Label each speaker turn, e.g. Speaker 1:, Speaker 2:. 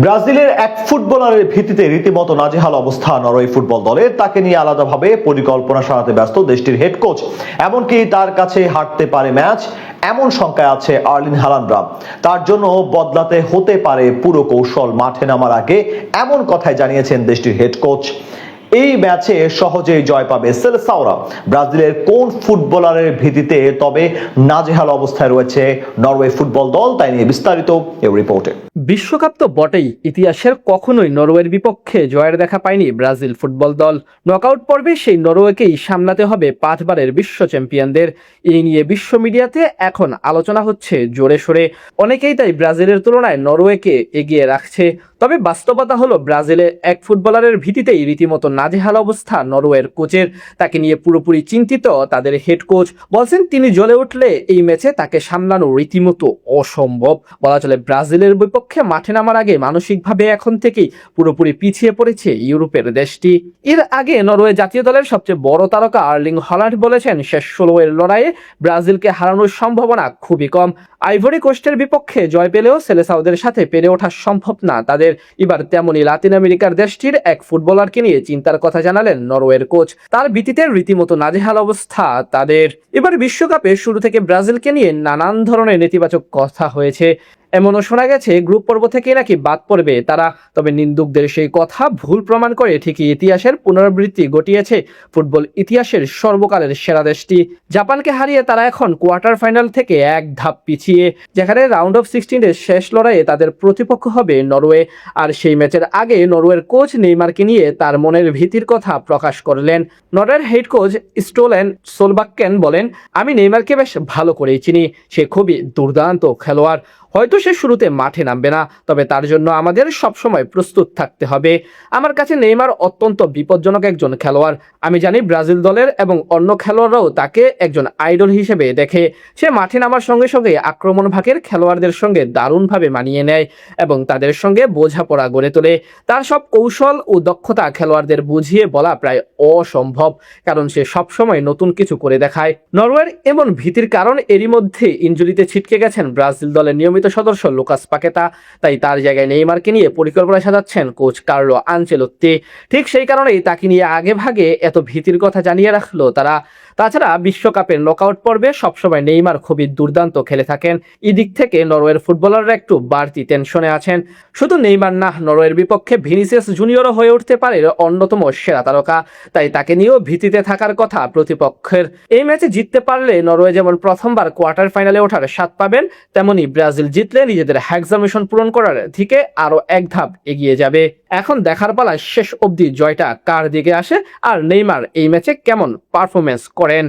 Speaker 1: ব্রাজিলের এক ফুটবলারের ভিত্তিতে রীতিমতো নাজেহাল অবস্থা নরওয়ে ফুটবল দলের। তাকে নিয়ে আলাদাভাবে পরিকল্পনা সাজাতে ব্যস্ত দেশটির হেড কোচ। এমনকি তার কাছে হারতে পারে ম্যাচ এমন শঙ্কায় আছে আর্লিং হালান্ডরা। তার জন্য বদলাতে হতে পারে পুরো কৌশল মাঠে নামার আগে, এমন কথাই জানিয়েছেন দেশটির হেড কোচ। এই ম্যাচে সহজেই জয় পাবে সেলেসাওরা। ব্রাজিলের কোন ফুটবলারের ভিত্তিতে তবে নাজেহাল অবস্থায় রয়েছে নরওয়ে ফুটবল দল, তাই নিয়ে বিস্তারিত এই রিপোর্টে।
Speaker 2: বিশ্বকাপ তো বটেই, ইতিহাসের কখনোই নরওয়ের বিপক্ষে জয়ের দেখা পায়নি ব্রাজিল ফুটবল দল। নকআউট পর্বে সেই নরওয়েকেই সামলাতে হবে 5 বারের বিশ্ব চ্যাম্পিয়নদের। এই নিয়ে বিশ্ব মিডিয়াতে এখন আলোচনা হচ্ছে জোরে সোরে। অনেকেই তাই ব্রাজিলের তুলনায় নরওয়েকে এগিয়ে রাখছে। তবে বাস্তবতা হলো ব্রাজিলের এক ফুটবলারের ভিত্তিতেই রীতিমতো নাজেহাল অবস্থা নরওয়ের কোচের। তাকে নিয়ে পুরোপুরি চিন্তিত তাদের হেড কোচ। বলছেন তিনি জ্বলে উঠলে এই ম্যাচে তাকে সামলানো রীতিমতো অসম্ভব। বলা চলে ব্রাজিলের বিপক্ষে মাঠে নামার আগে মানসিকভাবে এখন থেকেই পুরোপুরি পিছিয়ে পড়েছে ইউরোপের দেশটি। এর আগে নরওয়ে জাতীয় দলের সবচেয়ে বড় তারকা আর্লিং হল্যান্ড বলেছেন শেষ 16 লড়াইয়ে ব্রাজিলকে হারানোর সম্ভাবনা খুবই কম। আইভরি কোস্টের বিপক্ষে জয় পেলেও সেলেসাওদের সাথে পেরে ওঠা সম্ভব না তাদের। এবার তেমনি লাতিন আমেরিকার দেশটির এক ফুটবলারকে নিয়ে চিন্তার কথা জানালেন নরওয়ের কোচ। তার ভিত্তিতে রীতিমতো নাজেহাল অবস্থা তাদের। এবার বিশ্বকাপে শুরু থেকে ব্রাজিলকে নিয়ে নানান ধরনের নেতিবাচক কথা হয়েছে। এমনও শোনা গেছে গ্রুপ পর্ব থেকে নাকি বাদ পড়বে তারা। তবে নিন্দুকদের সেই কথা ভুল প্রমাণ করে ঠিকই ইতিহাসের পুনরাবৃত্তি ঘটিয়েছে ফুটবল ইতিহাসের সর্বকালের সেরা দেশটি। জাপানকে হারিয়ে তারা এখন কোয়ার্টার ফাইনাল থেকে এক ধাপ পিছিয়ে, যেখানে রাউন্ড অফ 16-এর শেষ লড়াইয়ে তাদের প্রতিপক্ষ হবে নরওয়ে। আর সেই ম্যাচের আগে নরওয়ের কোচ নেইমারকে নিয়ে তার মনের ভীতির কথা প্রকাশ করলেন। নরওয়ের হেড কোচ স্টোলেন সোলবাক্কেন বলেন, আমি নেইমারকে বেশ ভালো করেই চিনি, সে খুবই দুর্দান্ত খেলোয়াড়। হয়তো সে শুরুতে মাঠে নামবে না, তবে তার জন্য আমাদের সবসময় প্রস্তুত থাকতে হবে। আমার কাছে নেইমার অত্যন্ত বিপজ্জনক একজন খেলোয়াড়। আমি জানি ব্রাজিল দলের এবং অন্য খেলোয়াড়রাও তাকে একজন আইডল হিসেবে দেখে। সে মাঠে নামার সঙ্গে সঙ্গে আক্রমণ ভাগের খেলোয়াড়দের সঙ্গে দারুণভাবে মানিয়ে নেয় এবং তাদের সঙ্গে বোঝাপড়া গড়ে তোলে। তার সব কৌশল ও দক্ষতা খেলোয়াড়দের বুঝিয়ে বলা প্রায় অসম্ভব, কারণ সে সবসময় নতুন কিছু করে দেখায়। নরওয়ের এমন ভীতির কারণ এরই মধ্যে ইনজুরিতে ছিটকে গেছেন ব্রাজিল দলের নিয়মিত সদস্য লুকাস পাকেতা। তাই তার জায়গায় নেইমারকে নিয়ে পরিকল্পনা সাজাচ্ছেন কোচ কার্লো আনচেলোত্তি। ঠিক সেই কারণেই তাকে নিয়ে আগে ভাগে এত ভীতির কথা জানিয়ে রাখলো তারা। তাছাড়া বিশ্বকাপের নকআউট পর্বে সবসময় নেইমার খুবই দুর্দান্ত খেলে থাকেন। এদিক থেকে নরওয়ের ফুটবলাররা একটু বাড়তি টেনশনে আছেন। শুধু নেইমার না, নরওয়ের বিপক্ষে ভিনিসিয়াস জুনিয়রও হয়ে উঠতে পারে অন্যতম সেরা তারকা। তাই তাকে নিয়েও ভীতিতে থাকার কথা প্রতিপক্ষের। এই ম্যাচে জিততে পারলে নরওয়ে যেমন প্রথমবার কোয়ার্টার ফাইনালে ওঠার স্বাদ পাবেন, তেমনি ব্রাজিল জিতলে নিজেদের হ্যাগজা মিশন পূরণ করার দিকে আরো এক ধাপ এগিয়ে যাবে। এখন দেখার পালা শেষ অবধি জয়টা কার দিকে আসে আর নেইমার এই ম্যাচে কেমন পারফরমেন্স করেন।